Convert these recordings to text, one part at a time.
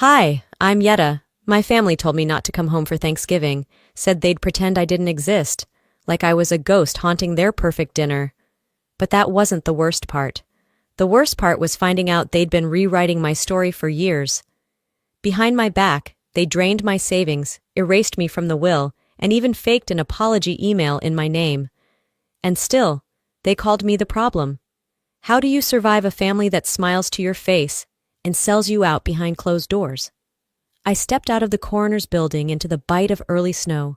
Hi, I'm Yeta. My family told me not to come home for Thanksgiving, said they'd pretend I didn't exist, like I was a ghost haunting their perfect dinner. But that wasn't the worst part. The worst part was finding out they'd been rewriting my story for years. Behind my back, they drained my savings, erased me from the will, and even faked an apology email in my name. And still, they called me the problem. How do you survive a family that smiles to your face and sells you out behind closed doors? I stepped out of the coroner's building into the bite of early snow.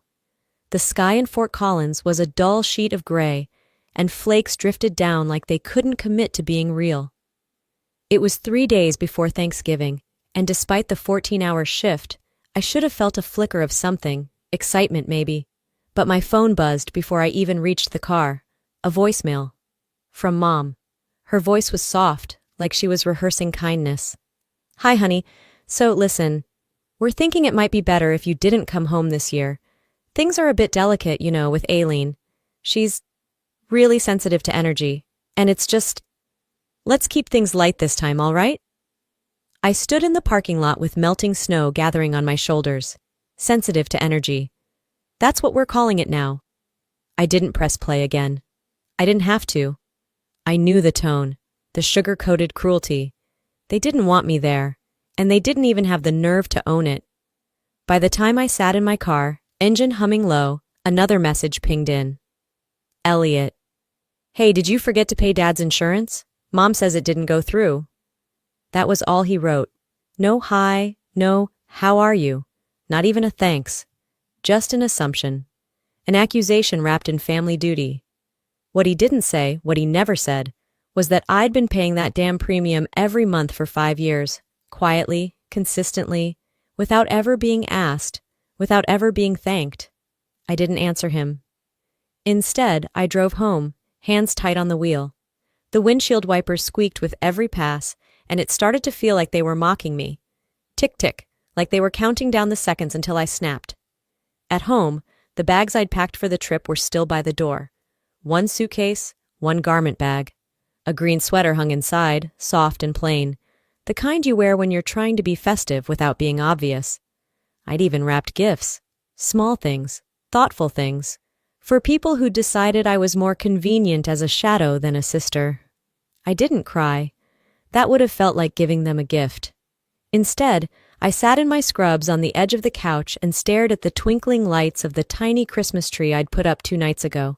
The sky in Fort Collins was a dull sheet of gray, and flakes drifted down like they couldn't commit to being real. It was 3 days before Thanksgiving, and despite the 14-hour shift, I should have felt a flicker of something, excitement maybe. But my phone buzzed before I even reached the car. A voicemail. From Mom. Her voice was soft, like she was rehearsing kindness. Hi, honey. So, listen. We're thinking it might be better if you didn't come home this year. Things are a bit delicate, with Aileen. She's really sensitive to energy, and it's just... Let's keep things light this time, all right? I stood in the parking lot with melting snow gathering on my shoulders. Sensitive to energy. That's what we're calling it now. I didn't press play again. I didn't have to. I knew the tone, the sugar-coated cruelty. They didn't want me there, and they didn't even have the nerve to own it. By the time I sat in my car, engine humming low, another message pinged in. Elliot. Hey, did you forget to pay Dad's insurance? Mom says it didn't go through. That was all he wrote. No hi, no how are you, not even a thanks. Just an assumption. An accusation wrapped in family duty. What he didn't say, what he never said, was that I'd been paying that damn premium every month for 5 years, quietly, consistently, without ever being asked, without ever being thanked. I didn't answer him. Instead, I drove home, hands tight on the wheel. The windshield wipers squeaked with every pass, and it started to feel like they were mocking me. Tick-tick, like they were counting down the seconds until I snapped. At home, the bags I'd packed for the trip were still by the door. 1 suitcase, 1 garment bag. A green sweater hung inside, soft and plain, the kind you wear when you're trying to be festive without being obvious. I'd even wrapped gifts. Small things, thoughtful things, for people who decided I was more convenient as a shadow than a sister. I didn't cry. That would have felt like giving them a gift. Instead, I sat in my scrubs on the edge of the couch and stared at the twinkling lights of the tiny Christmas tree I'd put up 2 nights ago.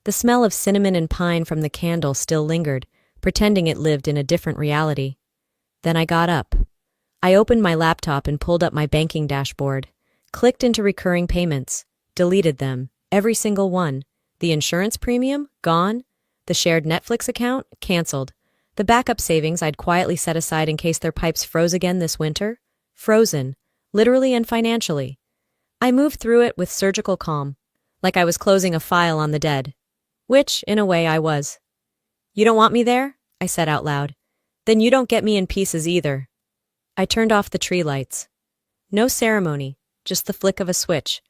The smell of cinnamon and pine from the candle still lingered, pretending it lived in a different reality. Then I got up. I opened my laptop and pulled up my banking dashboard, clicked into recurring payments, deleted them, every single one. The insurance premium? Gone. The shared Netflix account? Canceled. The backup savings I'd quietly set aside in case their pipes froze again this winter? Frozen, literally and financially. I moved through it with surgical calm, like I was closing a file on the dead. Which, in a way, I was. You don't want me there? I said out loud. Then you don't get me in pieces either. I turned off the tree lights. No ceremony, just the flick of a switch,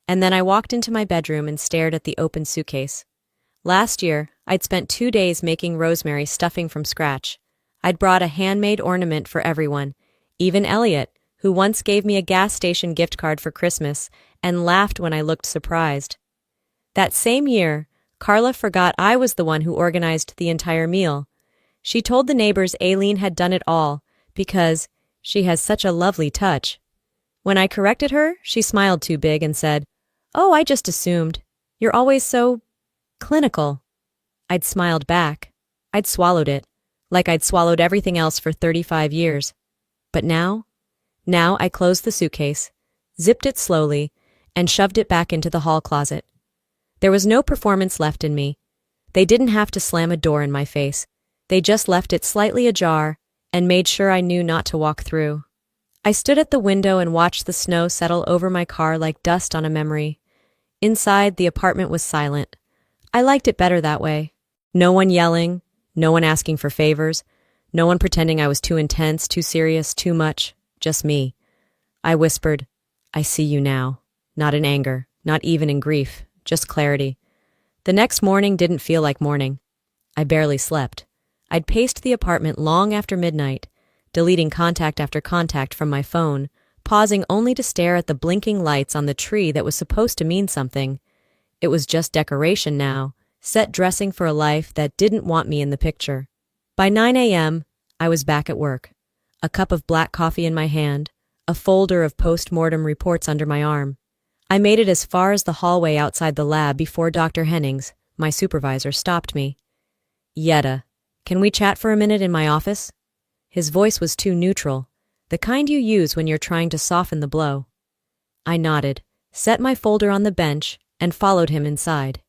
and then I walked into my bedroom and stared at the open suitcase. Last year, I'd spent 2 days making rosemary stuffing from scratch. I'd brought a handmade ornament for everyone, even Elliot, who once gave me a gas station gift card for Christmas and laughed when I looked surprised. That same year, Carla forgot I was the one who organized the entire meal. She told the neighbors Aileen had done it all, because she has such a lovely touch. When I corrected her, she smiled too big and said, "Oh, I just assumed. You're always so... clinical." I'd smiled back. I'd swallowed it, like I'd swallowed everything else for 35 years. But now I closed the suitcase, zipped it slowly, and shoved it back into the hall closet. There was no performance left in me. They didn't have to slam a door in my face. They just left it slightly ajar and made sure I knew not to walk through. I stood at the window and watched the snow settle over my car like dust on a memory. Inside, the apartment was silent. I liked it better that way. No one yelling, no one asking for favors, no one pretending I was too intense, too serious, too much. Just me. I whispered, "I see you now." Not in anger, not even in grief. Just clarity. The next morning didn't feel like morning. I barely slept. I'd paced the apartment long after midnight, deleting contact after contact from my phone, pausing only to stare at the blinking lights on the tree that was supposed to mean something. It was just decoration now, set dressing for a life that didn't want me in the picture. By 9 a.m., I was back at work, a cup of black coffee in my hand, a folder of post-mortem reports under my arm. I made it as far as the hallway outside the lab before Dr. Hennings, my supervisor, stopped me. "Yeta, can we chat for a minute in my office?" His voice was too neutral, the kind you use when you're trying to soften the blow. I nodded, set my folder on the bench, and followed him inside.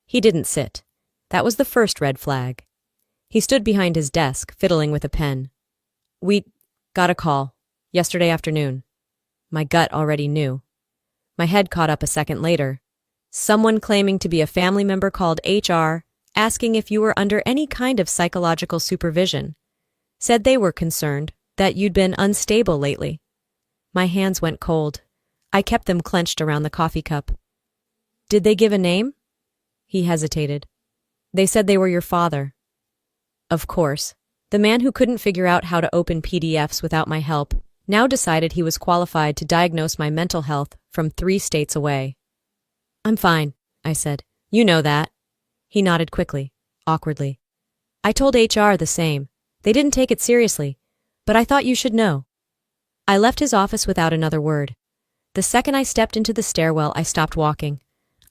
He didn't sit. That was the first red flag. He stood behind his desk, fiddling with a pen. "We got a call. Yesterday afternoon." My gut already knew. My head caught up a second later. "Someone claiming to be a family member called HR, asking if you were under any kind of psychological supervision. Said they were concerned that you'd been unstable lately." My hands went cold. I kept them clenched around the coffee cup. "Did they give a name?" He hesitated. "They said they were your father." Of course, the man who couldn't figure out how to open PDFs without my help now decided he was qualified to diagnose my mental health from 3 states away. "I'm fine," I said. "You know that." He nodded quickly, awkwardly. "I told HR the same. They didn't take it seriously, but I thought you should know." I left his office without another word. The second I stepped into the stairwell, I stopped walking.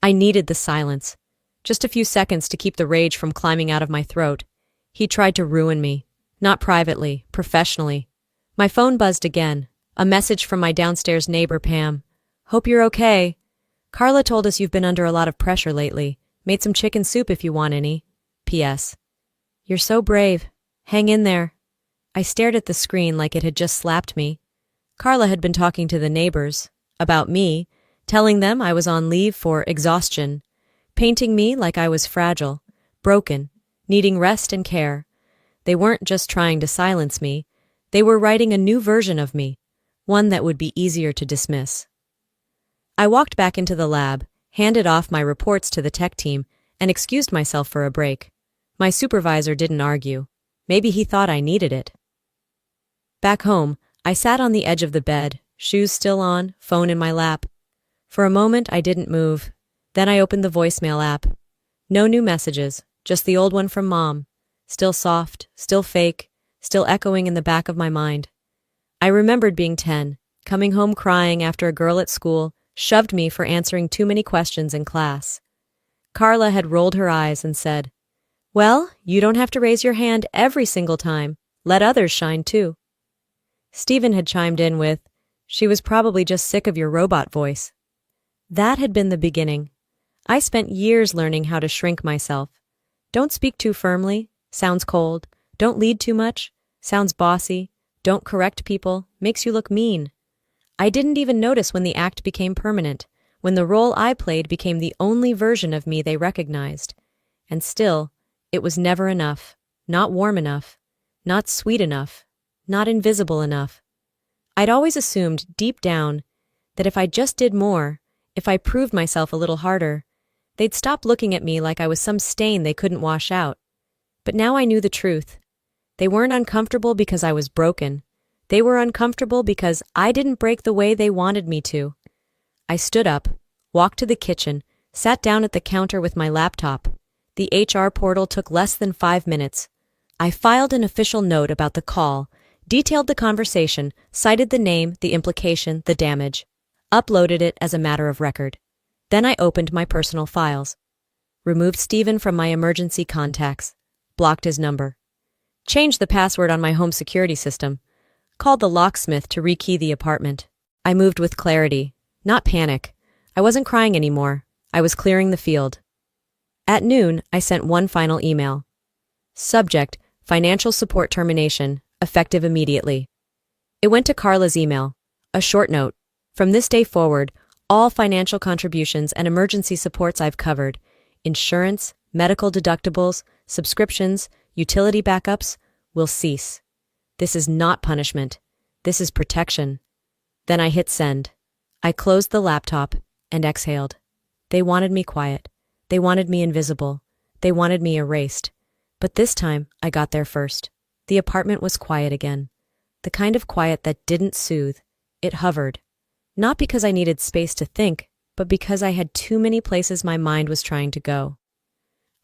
I needed the silence. Just a few seconds to keep the rage from climbing out of my throat. He tried to ruin me. Not privately, professionally. My phone buzzed again. A message from my downstairs neighbor, Pam. "Hope you're okay. Carla told us you've been under a lot of pressure lately. Made some chicken soup if you want any. P.S. You're so brave. Hang in there." I stared at the screen like it had just slapped me. Carla had been talking to the neighbors about me, telling them I was on leave for exhaustion, painting me like I was fragile, broken, needing rest and care. They weren't just trying to silence me. They were writing a new version of me, one that would be easier to dismiss. I walked back into the lab, handed off my reports to the tech team, and excused myself for a break. My supervisor didn't argue. Maybe he thought I needed it. Back home, I sat on the edge of the bed, shoes still on, phone in my lap. For a moment, I didn't move. Then I opened the voicemail app. No new messages, just the old one from Mom. Still soft, still fake, still echoing in the back of my mind. I remembered being 10, coming home crying after a girl at school shoved me for answering too many questions in class. Carla had rolled her eyes and said, "Well, you don't have to raise your hand every single time. Let others shine too." Stephen had chimed in with, "She was probably just sick of your robot voice." That had been the beginning. I spent years learning how to shrink myself. Don't speak too firmly, sounds cold. Don't lead too much, sounds bossy. Don't correct people, makes you look mean. I didn't even notice when the act became permanent, when the role I played became the only version of me they recognized. And still, it was never enough, not warm enough, not sweet enough, not invisible enough. I'd always assumed, deep down, that if I just did more, if I proved myself a little harder, they'd stop looking at me like I was some stain they couldn't wash out. But now I knew the truth. They weren't uncomfortable because I was broken. They were uncomfortable because I didn't break the way they wanted me to. I stood up, walked to the kitchen, sat down at the counter with my laptop. The HR portal took less than 5 minutes. I filed an official note about the call, detailed the conversation, cited the name, the implication, the damage, uploaded it as a matter of record. Then I opened my personal files, removed Stephen from my emergency contacts, blocked his number, changed the password on my home security system, called the locksmith to rekey the apartment. I moved with clarity, not panic. I wasn't crying anymore. I was clearing the field. At noon, I sent one final email. Subject, financial support termination, effective immediately. It went to Carla's email. A short note. From this day forward, all financial contributions and emergency supports I've covered, insurance, medical deductibles, subscriptions, utility backups, will cease. This is not punishment. This is protection. Then I hit send. I closed the laptop and exhaled. They wanted me quiet. They wanted me invisible. They wanted me erased. But this time, I got there first. The apartment was quiet again. the kind of quiet that didn't soothe. It hovered. Not because I needed space to think, but because I had too many places my mind was trying to go.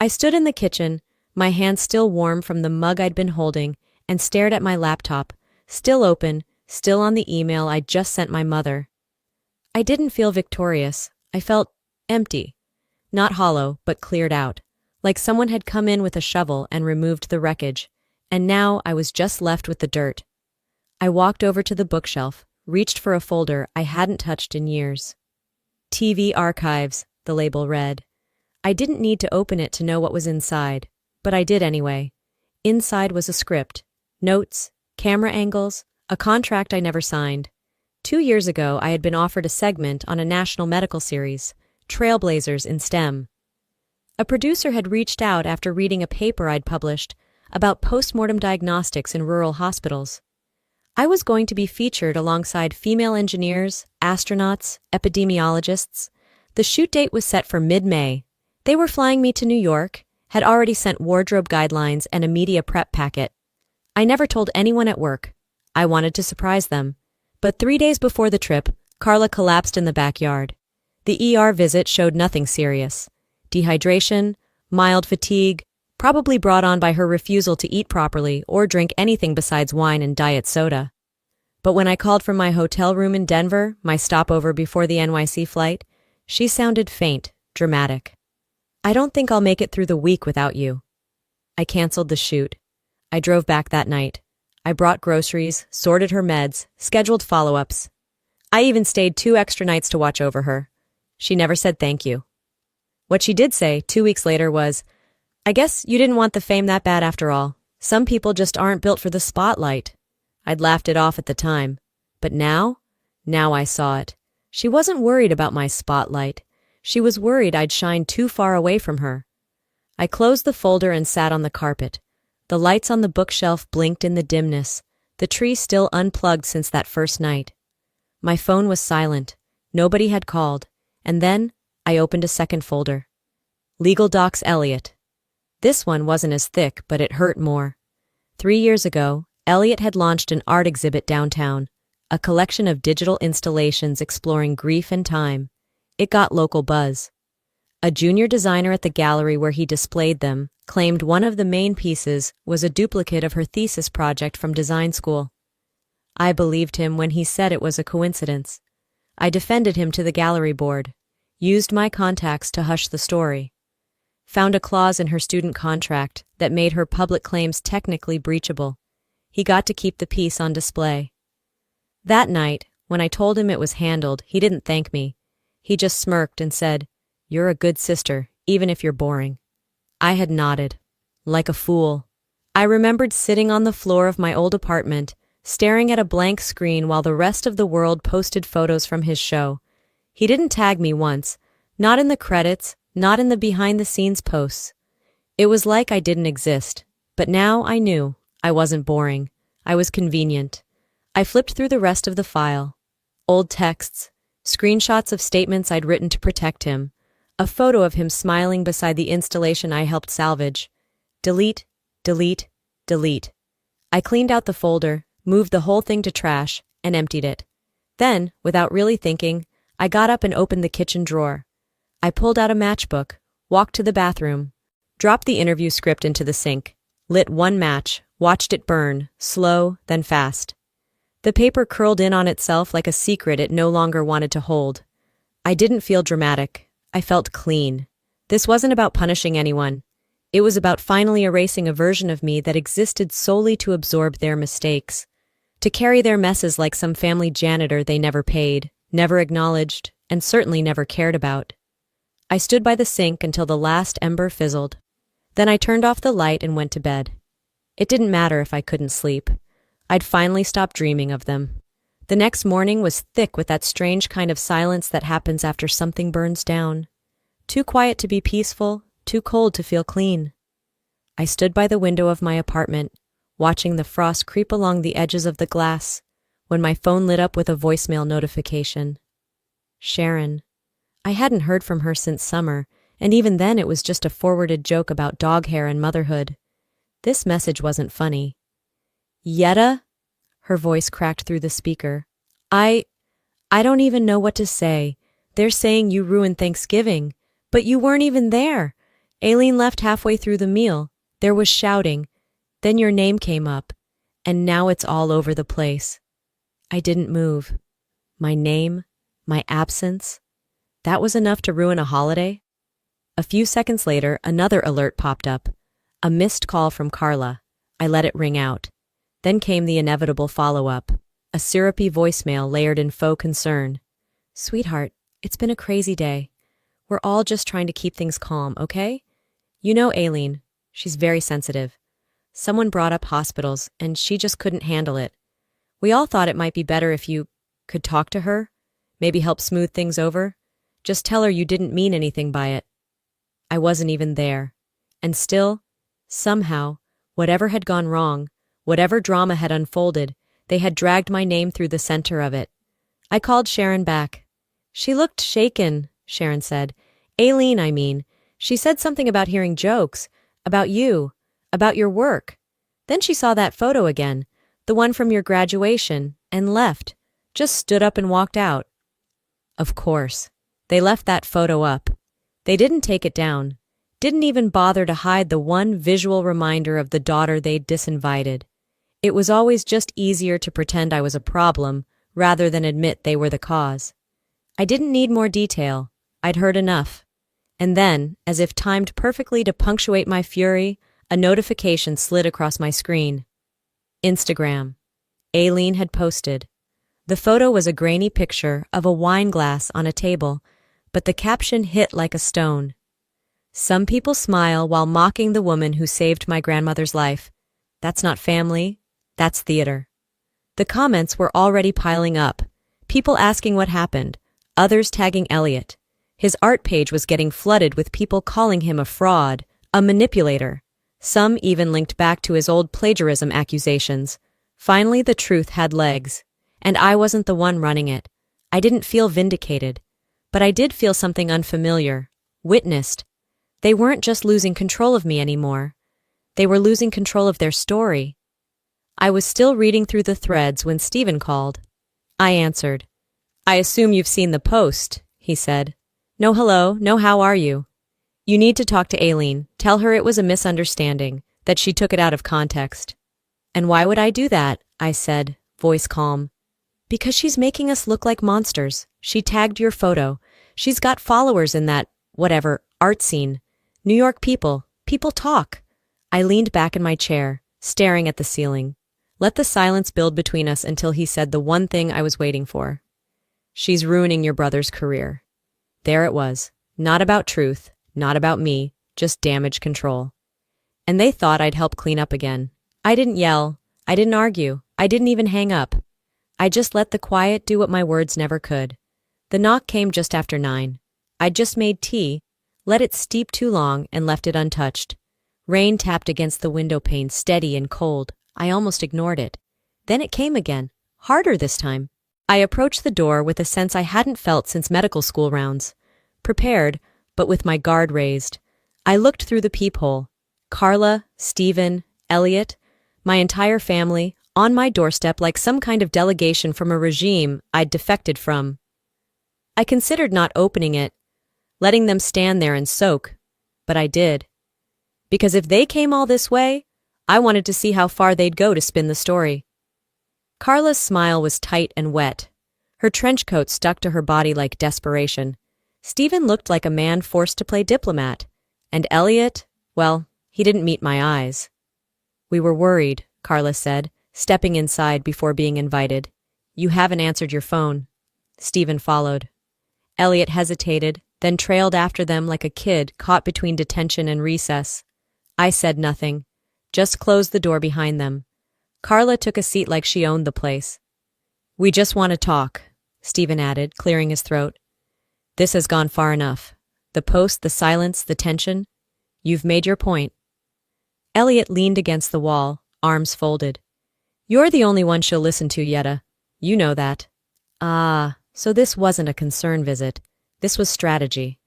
I stood in the kitchen, my hand still warm from the mug I'd been holding, and stared at my laptop, still open, still on the email I'd just sent my mother. I didn't feel victorious. I felt empty. Not hollow, but cleared out. Like someone had come in with a shovel and removed the wreckage, and now I was just left with the dirt. I walked over to the bookshelf, reached for a folder I hadn't touched in years. TV Archives, the label read. I didn't need to open it to know what was inside, but I did anyway. Inside was a script, notes, camera angles, a contract I never signed. 2 years ago, I had been offered a segment on a national medical series, Trailblazers in STEM. A producer had reached out after reading a paper I'd published about postmortem diagnostics in rural hospitals. I was going to be featured alongside female engineers, astronauts, epidemiologists. The shoot date was set for mid-May. They were flying me to New York, had already sent wardrobe guidelines and a media prep packet. I never told anyone at work. I wanted to surprise them. But 3 days before the trip, Carla collapsed in the backyard. The ER visit showed nothing serious. Dehydration, mild fatigue, probably brought on by her refusal to eat properly or drink anything besides wine and diet soda. But when I called from my hotel room in Denver, my stopover before the NYC flight, she sounded faint, dramatic. I don't think I'll make it through the week without you. I canceled the shoot. I drove back that night. I brought groceries, sorted her meds, scheduled follow-ups. I even stayed 2 extra nights to watch over her. She never said thank you. What she did say 2 weeks later was, I guess you didn't want the fame that bad after all. Some people just aren't built for the spotlight. I'd laughed it off at the time. But now I saw it. She wasn't worried about my spotlight. She was worried I'd shine too far away from her. I closed the folder and sat on the carpet. The lights on the bookshelf blinked in the dimness, the tree still unplugged since that first night. My phone was silent. Nobody had called. And then I opened a second folder. Legal Docs Elliot. This one wasn't as thick, but it hurt more. 3 years ago, Elliot had launched an art exhibit downtown, a collection of digital installations exploring grief and time. It got local buzz. A junior designer at the gallery where he displayed them claimed one of the main pieces was a duplicate of her thesis project from design school. I believed him when he said it was a coincidence. I defended him to the gallery board, used my contacts to hush the story, found a clause in her student contract that made her public claims technically breachable. He got to keep the piece on display. That night, when I told him it was handled, he didn't thank me. He just smirked and said, "You're a good sister, even if you're boring." I had nodded. Like a fool. I remembered sitting on the floor of my old apartment, staring at a blank screen while the rest of the world posted photos from his show. He didn't tag me once, not in the credits, not in the behind-the-scenes posts. It was like I didn't exist, but now I knew I wasn't boring. I was convenient. I flipped through the rest of the file. Old texts, screenshots of statements I'd written to protect him, a photo of him smiling beside the installation I helped salvage. Delete, delete, delete. I cleaned out the folder, moved the whole thing to trash, and emptied it. Then, without really thinking, I got up and opened the kitchen drawer. I pulled out a matchbook, walked to the bathroom, dropped the interview script into the sink, lit one match, watched it burn, slow, then fast. The paper curled in on itself like a secret it no longer wanted to hold. I didn't feel dramatic. I felt clean. This wasn't about punishing anyone. It was about finally erasing a version of me that existed solely to absorb their mistakes, to carry their messes like some family janitor they never paid, never acknowledged, and certainly never cared about. I stood by the sink until the last ember fizzled. Then I turned off the light and went to bed. It didn't matter if I couldn't sleep. I'd finally stopped dreaming of them. The next morning was thick with that strange kind of silence that happens after something burns down. Too quiet to be peaceful, too cold to feel clean. I stood by the window of my apartment, watching the frost creep along the edges of the glass, when my phone lit up with a voicemail notification. Sharon. I hadn't heard from her since summer, and even then it was just a forwarded joke about dog hair and motherhood. This message wasn't funny. Yeta? Her voice cracked through the speaker. I don't even know what to say. They're saying you ruined Thanksgiving. But you weren't even there. Aileen left halfway through the meal. There was shouting. Then your name came up. And now it's all over the place. I didn't move. My name, my absence, that was enough to ruin a holiday? A few seconds later, another alert popped up. A missed call from Carla. I let it ring out. Then came the inevitable follow-up. A syrupy voicemail layered in faux concern. Sweetheart, it's been a crazy day. We're all just trying to keep things calm, okay? You know Aileen. She's very sensitive. Someone brought up hospitals, and she just couldn't handle it. We all thought it might be better if you could talk to her, maybe help smooth things over. Just tell her you didn't mean anything by it. I wasn't even there. And still, somehow, whatever had gone wrong, whatever drama had unfolded, they had dragged my name through the center of it. I called Sharon back. She looked shaken, Sharon said. Aileen, I mean. She said something about hearing jokes, about you, about your work. Then she saw that photo again, the one from your graduation, and left, just stood up and walked out. Of course, they left that photo up. They didn't take it down, didn't even bother to hide the one visual reminder of the daughter they'd disinvited. It was always just easier to pretend I was a problem rather than admit they were the cause. I didn't need more detail. I'd heard enough. And then, as if timed perfectly to punctuate my fury, a notification slid across my screen. Instagram. Aileen had posted. The photo was a grainy picture of a wine glass on a table, but the caption hit like a stone. Some people smile while mocking the woman who saved my grandmother's life. That's not family, that's theater. The comments were already piling up, people asking what happened, others tagging Elliot. His art page was getting flooded with people calling him a fraud, a manipulator. Some even linked back to his old plagiarism accusations. Finally, the truth had legs. And I wasn't the one running it. I didn't feel vindicated. But I did feel something unfamiliar. Witnessed. They weren't just losing control of me anymore. They were losing control of their story. I was still reading through the threads when Stephen called. I answered. I assume you've seen the post, he said. No hello, no how are you? You need to talk to Aileen. Tell her it was a misunderstanding, that she took it out of context. And why would I do that? I said, voice calm. Because she's making us look like monsters. She tagged your photo. She's got followers in that, whatever, art scene. New York people. People talk. I leaned back in my chair, staring at the ceiling. Let the silence build between us until he said the one thing I was waiting for. She's ruining your brother's career. There it was. Not about truth, not about me, just damage control. And they thought I'd help clean up again. I didn't yell. I didn't argue. I didn't even hang up. I just let the quiet do what my words never could. The knock came just after 9. I'd just made tea, let it steep too long, and left it untouched. Rain tapped against the window pane, steady and cold. I almost ignored it. Then it came again, harder this time. I approached the door with a sense I hadn't felt since medical school rounds. Prepared, but with my guard raised. I looked through the peephole. Carla, Stephen, Elliot, my entire family, on my doorstep like some kind of delegation from a regime I'd defected from. I considered not opening it, letting them stand there and soak, but I did. Because if they came all this way, I wanted to see how far they'd go to spin the story. Carla's smile was tight and wet. Her trench coat stuck to her body like desperation. Stephen looked like a man forced to play diplomat. And Elliot, well, he didn't meet my eyes. We were worried, Carla said, stepping inside before being invited. You haven't answered your phone. Stephen followed. Elliot hesitated, then trailed after them like a kid caught between detention and recess. I said nothing, just closed the door behind them. Carla took a seat like she owned the place. We just want to talk, Stephen added, clearing his throat. This has gone far enough. The post, the silence, the tension. You've made your point. Elliot leaned against the wall, arms folded. You're the only one she'll listen to, Yeta. You know that. Ah, so this wasn't a concern visit. This was strategy.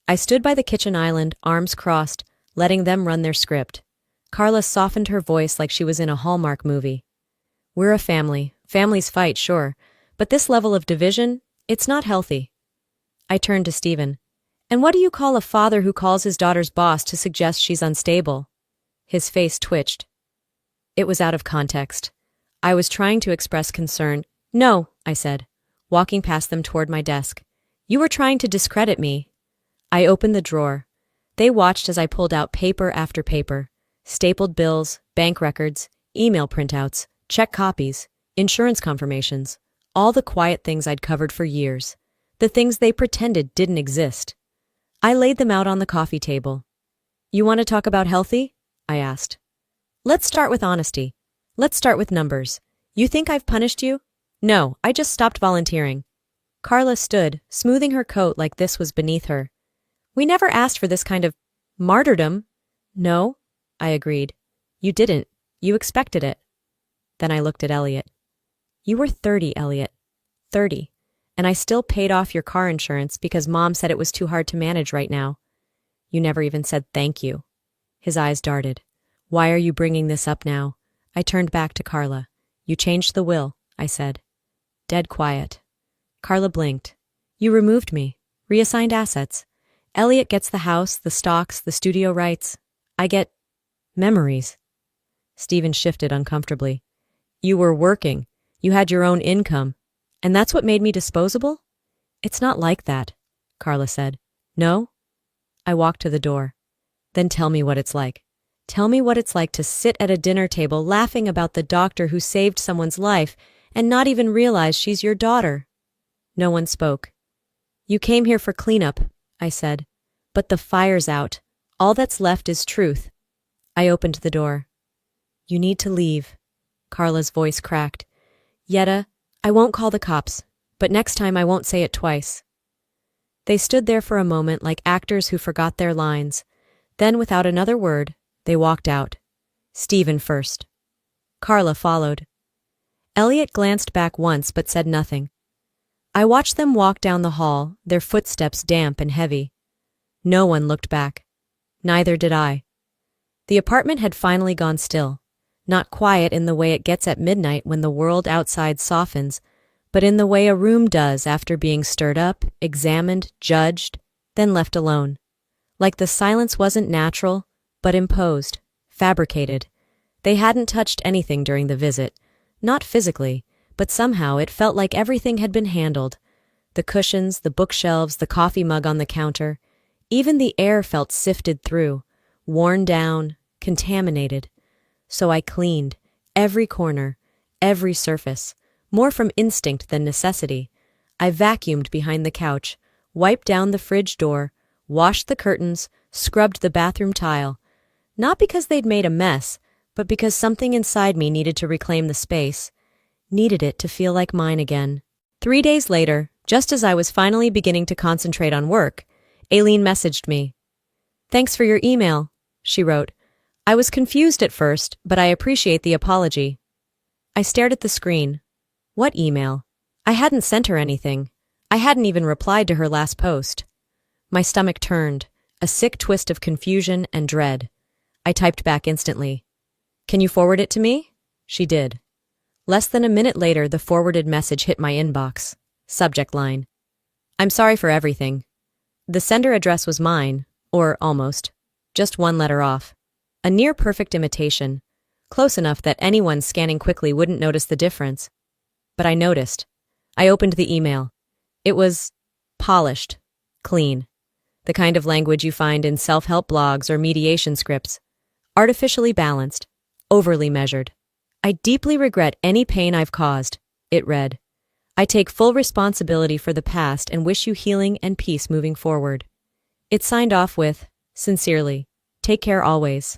I stood by the kitchen island, arms crossed, letting them run their script. Carla softened her voice like she was in a Hallmark movie. We're a family. Families fight, sure. But this level of division, it's not healthy. I turned to Stephen. And what do you call a father who calls his daughter's boss to suggest she's unstable? His face twitched. It was out of context. I was trying to express concern. No, I said, walking past them toward my desk. You were trying to discredit me. I opened the drawer. They watched as I pulled out paper after paper. Stapled bills, bank records, email printouts, check copies, insurance confirmations, all the quiet things I'd covered for years, the things they pretended didn't exist. I laid them out on the coffee table. You want to talk about healthy? I asked. Let's start with honesty. Let's start with numbers. You think I've punished you? No, I just stopped volunteering. Carla stood, smoothing her coat like this was beneath her. We never asked for this kind of martyrdom. No, I agreed. You didn't. You expected it. Then I looked at Elliot. You were 30, Elliot. 30. And I still paid off your car insurance because Mom said it was too hard to manage right now. You never even said thank you. His eyes darted. Why are you bringing this up now? I turned back to Carla. You changed the will, I said. Dead quiet. Carla blinked. You removed me. Reassigned assets. Elliot gets the house, the stocks, the studio rights. I get memories. Stephen shifted uncomfortably. You were working. You had your own income. And that's what made me disposable? It's not like that, Carla said. No? I walked to the door. Then tell me what it's like. Tell me what it's like to sit at a dinner table laughing about the doctor who saved someone's life and not even realize she's your daughter. No one spoke. You came here for cleanup, I said. But the fire's out. All that's left is truth. I opened the door. You need to leave. Carla's voice cracked. Yeta, I won't call the cops, but next time I won't say it twice. They stood there for a moment like actors who forgot their lines. Then, without another word, they walked out. Stephen first. Carla followed. Elliot glanced back once but said nothing. I watched them walk down the hall, their footsteps damp and heavy. No one looked back. Neither did I. The apartment had finally gone still. Not quiet in the way it gets at midnight when the world outside softens, but in the way a room does after being stirred up, examined, judged, then left alone. Like the silence wasn't natural, but imposed, fabricated. They hadn't touched anything during the visit. Not physically, but somehow it felt like everything had been handled. The cushions, the bookshelves, the coffee mug on the counter. Even the air felt sifted through, worn down, contaminated. So I cleaned every corner, every surface, more from instinct than necessity. I vacuumed behind the couch, wiped down the fridge door, washed the curtains, scrubbed the bathroom tile. Not because they'd made a mess, but because something inside me needed to reclaim the space, needed it to feel like mine again. 3 days later, just as I was finally beginning to concentrate on work, Aileen messaged me. Thanks for your email, she wrote. I was confused at first, but I appreciate the apology. I stared at the screen. What email? I hadn't sent her anything. I hadn't even replied to her last post. My stomach turned, a sick twist of confusion and dread. I typed back instantly. Can you forward it to me? She did. Less than a minute later, the forwarded message hit my inbox. Subject line. I'm sorry for everything. The sender address was mine, or almost. Just one letter off. A near-perfect imitation. Close enough that anyone scanning quickly wouldn't notice the difference. But I noticed. I opened the email. It was polished, clean. The kind of language you find in self-help blogs or mediation scripts. Artificially balanced, overly measured. I deeply regret any pain I've caused, it read. I take full responsibility for the past and wish you healing and peace moving forward. It signed off with, sincerely, take care always.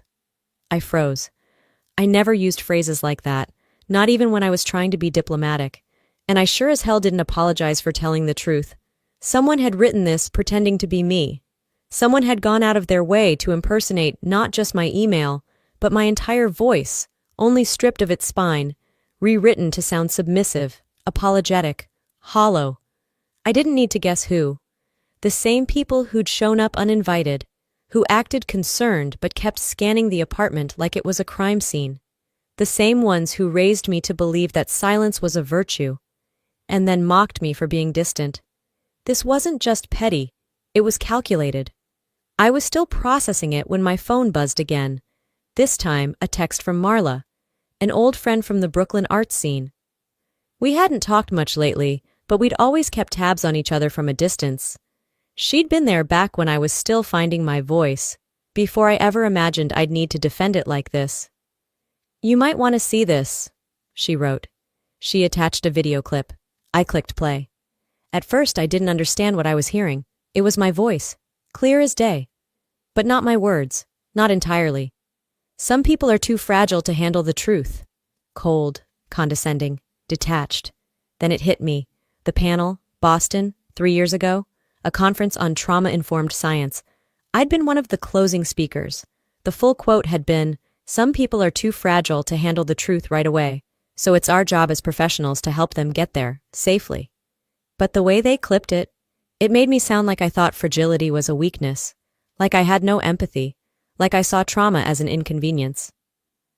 I froze. I never used phrases like that, not even when I was trying to be diplomatic, and I sure as hell didn't apologize for telling the truth. Someone had written this pretending to be me. Someone had gone out of their way to impersonate not just my email, but my entire voice, only stripped of its spine, rewritten to sound submissive, apologetic, hollow. I didn't need to guess who. The same people who'd shown up uninvited, who acted concerned but kept scanning the apartment like it was a crime scene. The same ones who raised me to believe that silence was a virtue, and then mocked me for being distant. This wasn't just petty, it was calculated. I was still processing it when my phone buzzed again. This time, a text from Marla, an old friend from the Brooklyn art scene. We hadn't talked much lately, but we'd always kept tabs on each other from a distance. She'd been there back when I was still finding my voice, before I ever imagined I'd need to defend it like this. "You might want to see this," she wrote. She attached a video clip. I clicked play. At first, I didn't understand what I was hearing. It was my voice, clear as day. But not my words, not entirely. Some people are too fragile to handle the truth. Cold, condescending, detached. Then it hit me. The panel, Boston, 3 years ago, a conference on trauma-informed science. I'd been one of the closing speakers. The full quote had been, "Some people are too fragile to handle the truth right away, so it's our job as professionals to help them get there, safely." But the way they clipped it, it made me sound like I thought fragility was a weakness, like I had no empathy, like I saw trauma as an inconvenience.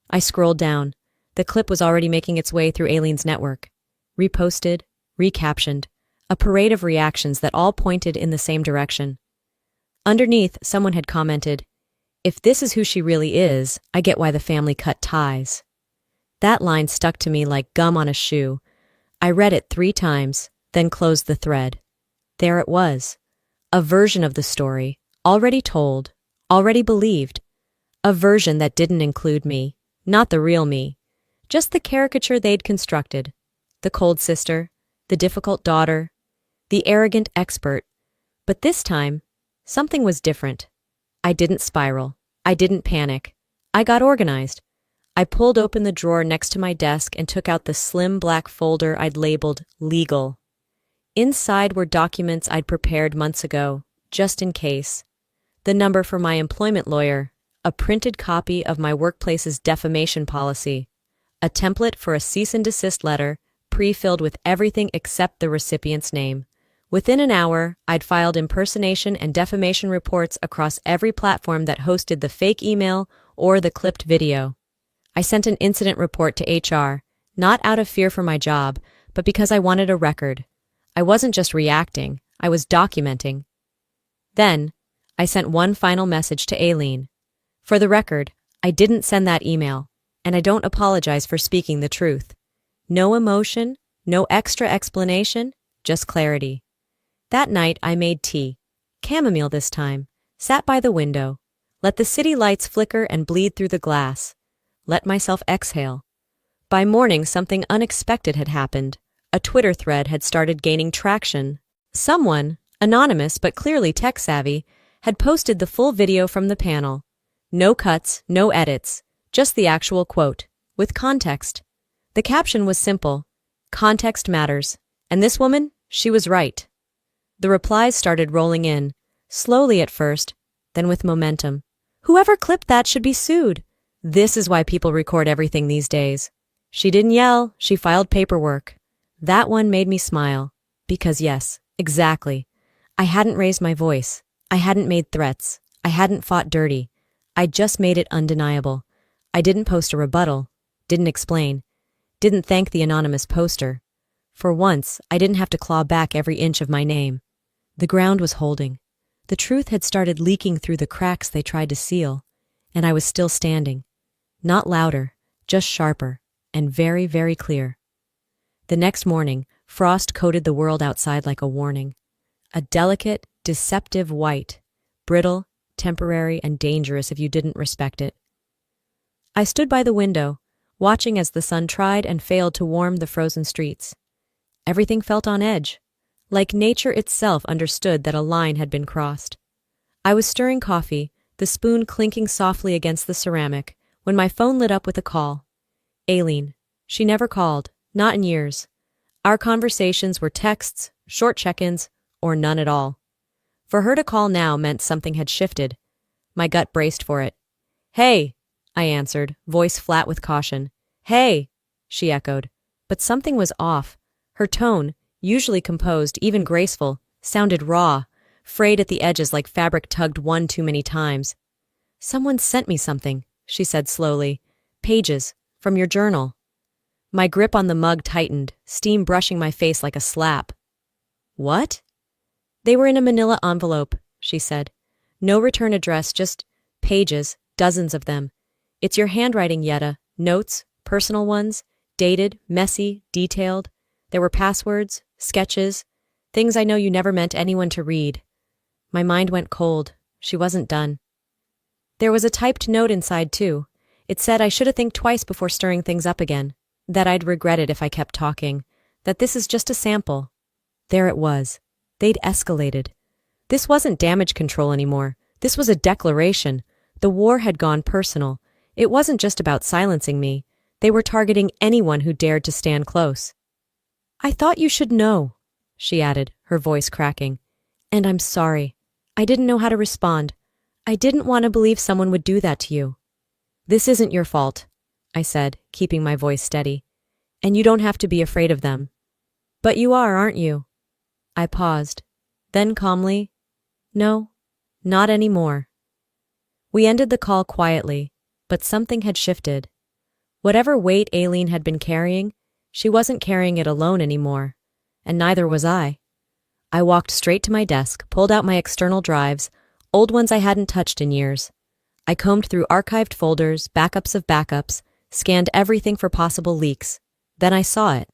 I scrolled down. The clip was already making its way through Aileen's network. Reposted, recaptioned, a parade of reactions that all pointed in the same direction. Underneath, someone had commented, "If this is who she really is, I get why the family cut ties." That line stuck to me like gum on a shoe. I read it 3 times, then closed the thread. There it was. A version of the story, already told, already believed. A version that didn't include me, not the real me. Just the caricature they'd constructed. The cold sister, the difficult daughter, the arrogant expert. But this time, something was different. I didn't spiral. I didn't panic. I got organized. I pulled open the drawer next to my desk and took out the slim black folder I'd labeled legal. Inside were documents I'd prepared months ago, just in case. The number for my employment lawyer, a printed copy of my workplace's defamation policy, a template for a cease and desist letter, pre-filled with everything except the recipient's name. Within an hour, I'd filed impersonation and defamation reports across every platform that hosted the fake email or the clipped video. I sent an incident report to HR, not out of fear for my job, but because I wanted a record. I wasn't just reacting, I was documenting. Then, I sent one final message to Aileen. For the record, I didn't send that email, and I don't apologize for speaking the truth. No emotion, no extra explanation, just clarity. That night, I made tea, chamomile this time, sat by the window, let the city lights flicker and bleed through the glass, let myself exhale. By morning, something unexpected had happened. A Twitter thread had started gaining traction. Someone, anonymous but clearly tech-savvy, had posted the full video from the panel. No cuts, no edits, just the actual quote, with context. The caption was simple. Context matters. And this woman, she was right. The replies started rolling in, slowly at first, then with momentum. Whoever clipped that should be sued. This is why people record everything these days. She didn't yell, she filed paperwork. That one made me smile. Because yes, exactly. I hadn't raised my voice. I hadn't made threats. I hadn't fought dirty. I just made it undeniable. I didn't post a rebuttal. Didn't explain. Didn't thank the anonymous poster. For once, I didn't have to claw back every inch of my name. The ground was holding. The truth had started leaking through the cracks they tried to seal, and I was still standing. Not louder, just sharper, and very, very clear. The next morning, frost coated the world outside like a warning. A delicate, deceptive white, brittle, temporary, and dangerous if you didn't respect it. I stood by the window, watching as the sun tried and failed to warm the frozen streets. Everything felt on edge, like nature itself understood that a line had been crossed. I was stirring coffee, the spoon clinking softly against the ceramic, when my phone lit up with a call. Aileen. She never called, not in years. Our conversations were texts, short check-ins, or none at all. For her to call now meant something had shifted. My gut braced for it. "Hey," I answered, voice flat with caution. "Hey," she echoed. But something was off. Her tone, usually composed, even graceful, sounded raw, frayed at the edges like fabric tugged one too many times. "Someone sent me something," she said slowly. "Pages. From your journal. My grip on the mug tightened, steam brushing my face like a slap. What? They were in a manila envelope, she said. No return address, just pages, dozens of them. It's your handwriting, Yeta. Notes, personal ones, dated, messy, detailed. There were passwords, sketches, things I know you never meant anyone to read. My mind went cold. She wasn't done. There was a typed note inside, too. It said I should have think twice before stirring things up again, that I'd regret it if I kept talking, that this is just a sample. There it was. They'd escalated. This wasn't damage control anymore. This was a declaration. The war had gone personal. It wasn't just about silencing me. They were targeting anyone who dared to stand close. I thought you should know, she added, her voice cracking. And I'm sorry. I didn't know how to respond. I didn't want to believe someone would do that to you. This isn't your fault, I said, keeping my voice steady. And you don't have to be afraid of them. But you are, aren't you? I paused. Then calmly, no, not anymore. We ended the call quietly, but something had shifted. Whatever weight Aileen had been carrying, she wasn't carrying it alone anymore, and neither was I. I walked straight to my desk, pulled out my external drives, old ones I hadn't touched in years. I combed through archived folders, backups of backups, scanned everything for possible leaks. Then I saw it.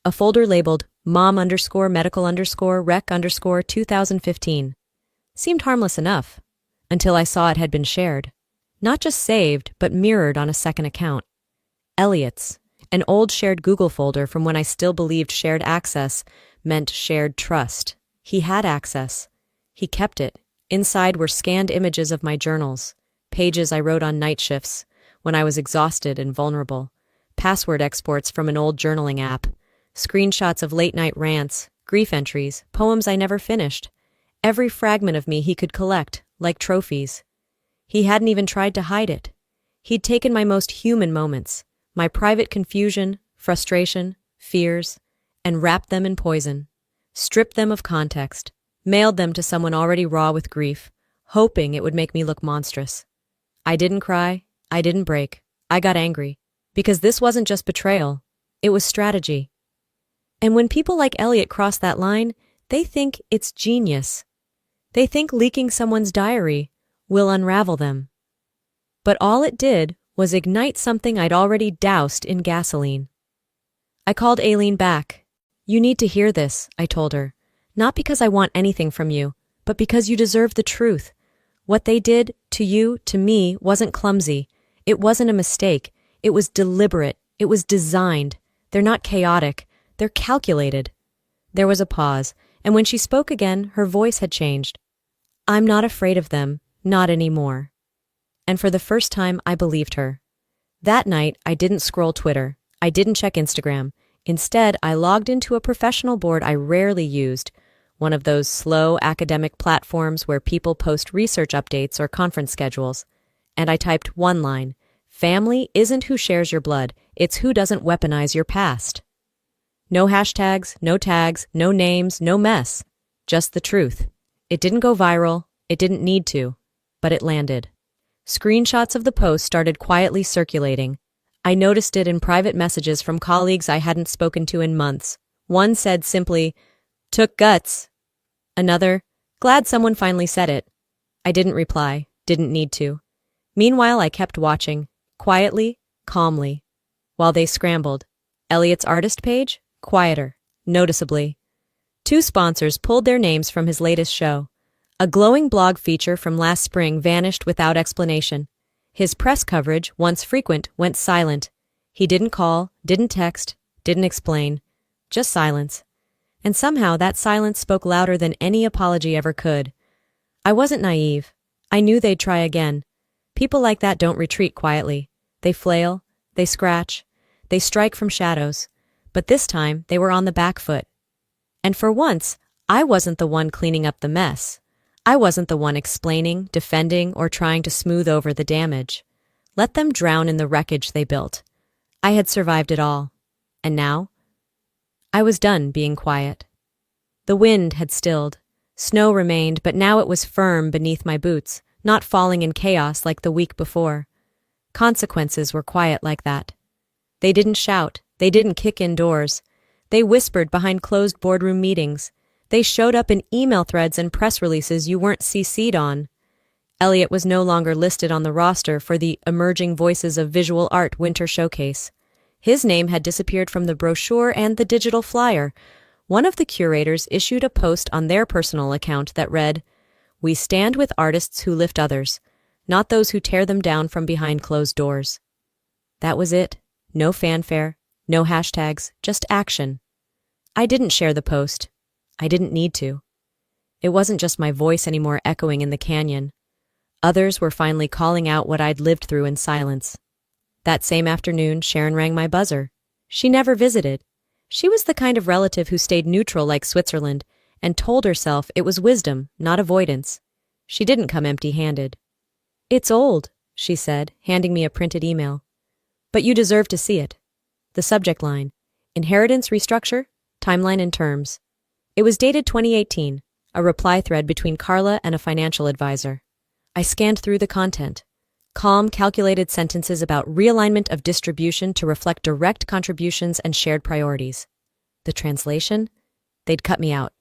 A folder labeled mom_medical_rec_2015. Seemed harmless enough, until I saw it had been shared. Not just saved, but mirrored on a second account. Elliot's, an old shared Google folder from when I still believed shared access meant shared trust. He had access. He kept it. Inside were scanned images of my journals, pages I wrote on night shifts, when I was exhausted and vulnerable, password exports from an old journaling app, screenshots of late-night rants, grief entries, poems I never finished. Every fragment of me he could collect, like trophies. He hadn't even tried to hide it. He'd taken my most human moments, my private confusion, frustration, fears, and wrapped them in poison, stripped them of context, mailed them to someone already raw with grief, hoping it would make me look monstrous. I didn't cry, I didn't break, I got angry, because this wasn't just betrayal, it was strategy. And when people like Elliot cross that line, they think it's genius. They think leaking someone's diary will unravel them. But all it did was ignite something I'd already doused in gasoline. I called Aileen back. You need to hear this, I told her. Not because I want anything from you, but because you deserve the truth. What they did to you, to me, wasn't clumsy. It wasn't a mistake. It was deliberate. It was designed. They're not chaotic. They're calculated. There was a pause, and when she spoke again, her voice had changed. I'm not afraid of them, not anymore. And for the first time, I believed her. That night, I didn't scroll Twitter. I didn't check Instagram. Instead, I logged into a professional board I rarely used, one of those slow academic platforms where people post research updates or conference schedules. And I typed one line, family isn't who shares your blood, it's who doesn't weaponize your past. No hashtags, no tags, no names, no mess. Just the truth. It didn't go viral, it didn't need to, but it landed. Screenshots of the post started quietly circulating. I noticed it in private messages from colleagues I hadn't spoken to in months. One said simply, "Took guts." Another, "Glad someone finally said it." I didn't reply, didn't need to. Meanwhile, I kept watching, quietly, calmly, while they scrambled. Elliot's artist page? Quieter, noticeably. 2 sponsors pulled their names from his latest show. A glowing blog feature from last spring vanished without explanation. His press coverage, once frequent, went silent. He didn't call, didn't text, didn't explain. Just silence. And somehow that silence spoke louder than any apology ever could. I wasn't naive. I knew they'd try again. People like that don't retreat quietly. They flail, they scratch, they strike from shadows. But this time, they were on the back foot. And for once, I wasn't the one cleaning up the mess. I wasn't the one explaining, defending, or trying to smooth over the damage. Let them drown in the wreckage they built. I had survived it all. And now? I was done being quiet. The wind had stilled. Snow remained, but now it was firm beneath my boots, not falling in chaos like the week before. Consequences were quiet like that. They didn't shout. They didn't kick in doors. They whispered behind closed boardroom meetings. They showed up in email threads and press releases you weren't CC'd on. Elliot was no longer listed on the roster for the Emerging Voices of Visual Art Winter Showcase. His name had disappeared from the brochure and the digital flyer. One of the curators issued a post on their personal account that read, "We stand with artists who lift others, not those who tear them down from behind closed doors." That was it. No fanfare, no hashtags, just action. I didn't share the post. I didn't need to. It wasn't just my voice anymore echoing in the canyon. Others were finally calling out what I'd lived through in silence. That same afternoon, Sharon rang my buzzer. She never visited. She was the kind of relative who stayed neutral like Switzerland and told herself it was wisdom, not avoidance. She didn't come empty-handed. "It's old," she said, handing me a printed email. "But you deserve to see it." The subject line, "Inheritance Restructure, Timeline and Terms." It was dated 2018, a reply thread between Carla and a financial advisor. I scanned through the content. Calm, calculated sentences about realignment of distribution to reflect direct contributions and shared priorities. The translation? They'd cut me out.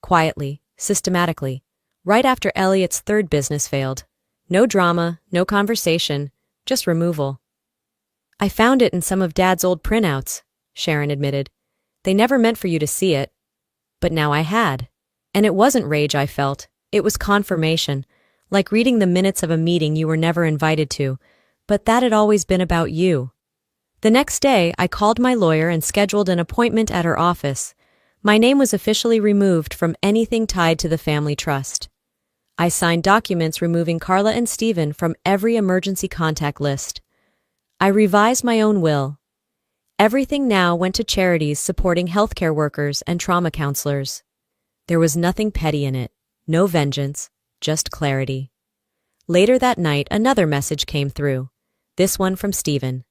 Quietly, systematically, right after Elliot's third business failed. No drama, no conversation, just removal. "I found it in some of Dad's old printouts," Sharon admitted. "They never meant for you to see it. But now I had. And it wasn't rage I felt. It was confirmation. Like reading the minutes of a meeting you were never invited to, but that had always been about you." The next day, I called my lawyer and scheduled an appointment at her office. My name was officially removed from anything tied to the family trust. I signed documents removing Carla and Stephen from every emergency contact list. I revised my own will. Everything now went to charities supporting healthcare workers and trauma counselors. There was nothing petty in it, no vengeance, just clarity. Later that night, another message came through. This one from Stephen.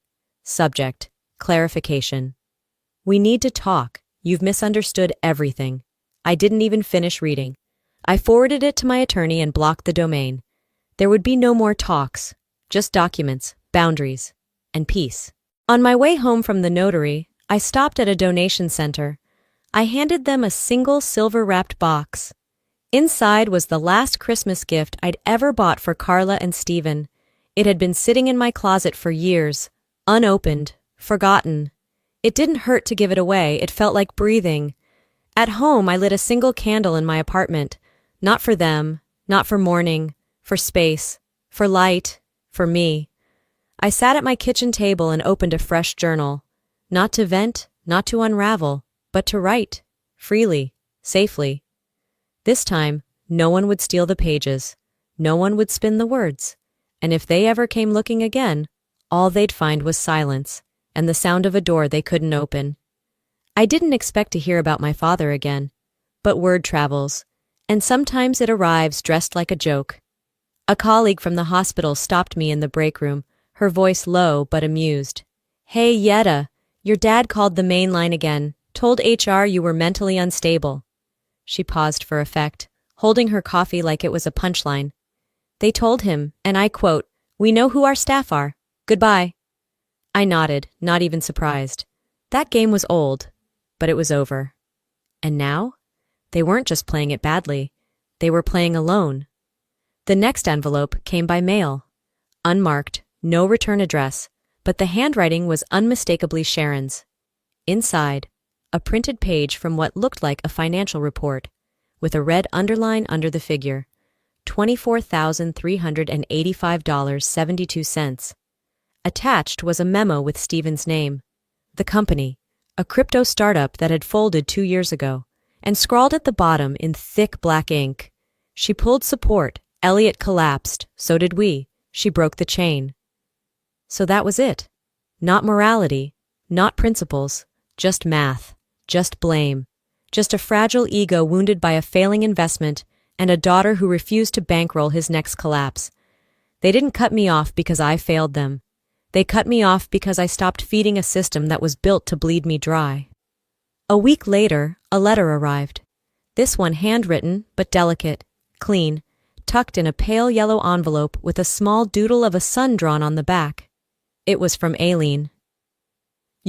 Subject, clarification. "We need to talk. You've misunderstood everything." I didn't even finish reading. I forwarded it to my attorney and blocked the domain. There would be no more talks, just documents, boundaries, and peace. On my way home from the notary, I stopped at a donation center. I handed them a single silver-wrapped box. Inside was the last Christmas gift I'd ever bought for Carla and Stephen. It had been sitting in my closet for years, unopened, forgotten. It didn't hurt to give it away, it felt like breathing. At home, I lit a single candle in my apartment. Not for them, not for mourning, for space, for light, for me. I sat at my kitchen table and opened a fresh journal. Not to vent, not to unravel, but to write, freely, safely. This time, no one would steal the pages. No one would spin the words. And if they ever came looking again, all they'd find was silence and the sound of a door they couldn't open. I didn't expect to hear about my father again. But word travels, and sometimes it arrives dressed like a joke. A colleague from the hospital stopped me in the break room, her voice low but amused. "Hey, Yeta, your dad called the main line again, told HR you were mentally unstable." She paused for effect, holding her coffee like it was a punchline. "They told him, and I quote, 'We know who our staff are. Goodbye.'" I nodded, not even surprised. That game was old, but it was over. And now? They weren't just playing it badly. They were playing alone. The next envelope came by mail. Unmarked, no return address, but the handwriting was unmistakably Sharon's. Inside, a printed page from what looked like a financial report, with a red underline under the figure, $24,385.72. Attached was a memo with Stephen's name, the company, a crypto startup that had folded 2 years ago, and scrawled at the bottom in thick black ink, "She pulled support, Elliot collapsed, so did we, she broke the chain." So that was it. Not morality, not principles, just math, just blame, just a fragile ego wounded by a failing investment and a daughter who refused to bankroll his next collapse. They didn't cut me off because I failed them. They cut me off because I stopped feeding a system that was built to bleed me dry. A week later, a letter arrived. This one handwritten, but delicate, clean, tucked in a pale yellow envelope with a small doodle of a sun drawn on the back. It was from Aileen.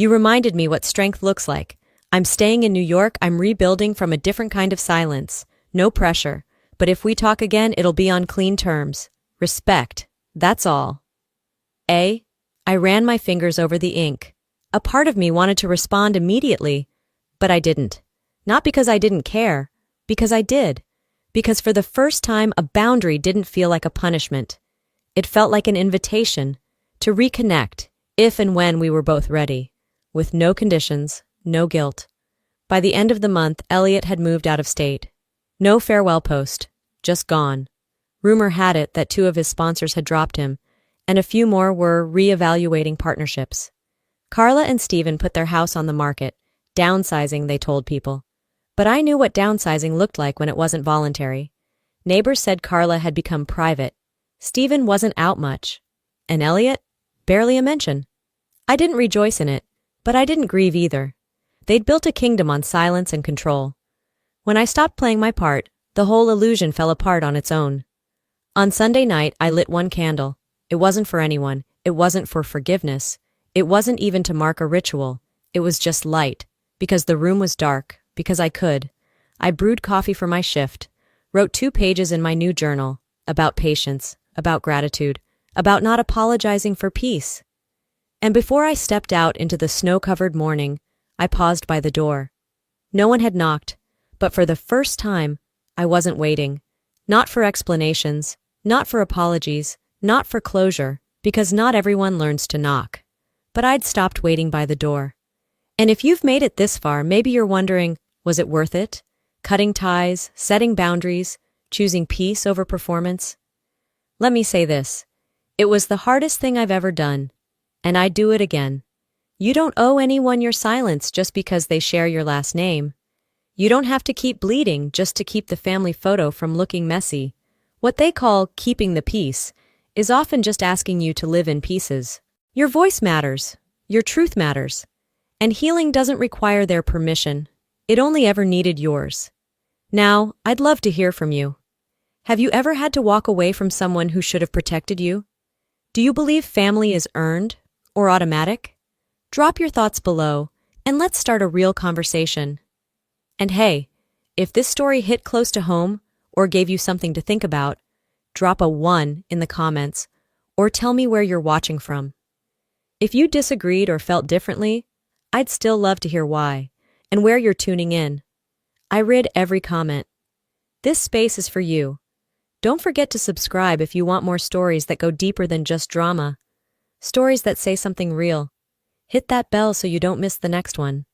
You reminded me what strength looks like. I'm staying in New York, I'm rebuilding from a different kind of silence. No pressure. But if we talk again, it'll be on clean terms. Respect. That's all. A. I ran my fingers over the ink. A part of me wanted to respond immediately, but I didn't. Not because I didn't care, because I did. Because for the first time, a boundary didn't feel like a punishment. It felt like an invitation to reconnect if and when we were both ready, with no conditions, no guilt. By the end of the month, Elliot had moved out of state. No farewell post, just gone. Rumor had it that 2 of his sponsors had dropped him, and a few more were re-evaluating partnerships. Carla and Stephen put their house on the market, downsizing, they told people. But I knew what downsizing looked like when it wasn't voluntary. Neighbors said Carla had become private. Stephen wasn't out much. And Elliot? Barely a mention. I didn't rejoice in it, but I didn't grieve either. They'd built a kingdom on silence and control. When I stopped playing my part, the whole illusion fell apart on its own. On Sunday night, I lit one candle. It wasn't for anyone. It wasn't for forgiveness. It wasn't even to mark a ritual. It was just light, because the room was dark, because I could. I brewed coffee for my shift, wrote 2 pages in my new journal, about patience, about gratitude, about not apologizing for peace. And before I stepped out into the snow-covered morning, I paused by the door. No one had knocked, but for the first time, I wasn't waiting. Not for explanations, not for apologies, not for closure, because not everyone learns to knock. But I'd stopped waiting by the door. And if you've made it this far, maybe you're wondering, was it worth it? Cutting ties, setting boundaries, choosing peace over performance? Let me say this. It was the hardest thing I've ever done, and I'd do it again. You don't owe anyone your silence just because they share your last name. You don't have to keep bleeding just to keep the family photo from looking messy. What they call keeping the peace is often just asking you to live in pieces. Your voice matters. Your truth matters. And healing doesn't require their permission. It only ever needed yours. Now, I'd love to hear from you. Have you ever had to walk away from someone who should have protected you? Do you believe family is earned or automatic? Drop your thoughts below, and let's start a real conversation. And hey, if this story hit close to home or gave you something to think about, drop a 1 in the comments or tell me where you're watching from. If you disagreed or felt differently, I'd still love to hear why and where you're tuning in. I read every comment. This space is for you. Don't forget to subscribe if you want more stories that go deeper than just drama. Stories that say something real. Hit that bell so you don't miss the next one.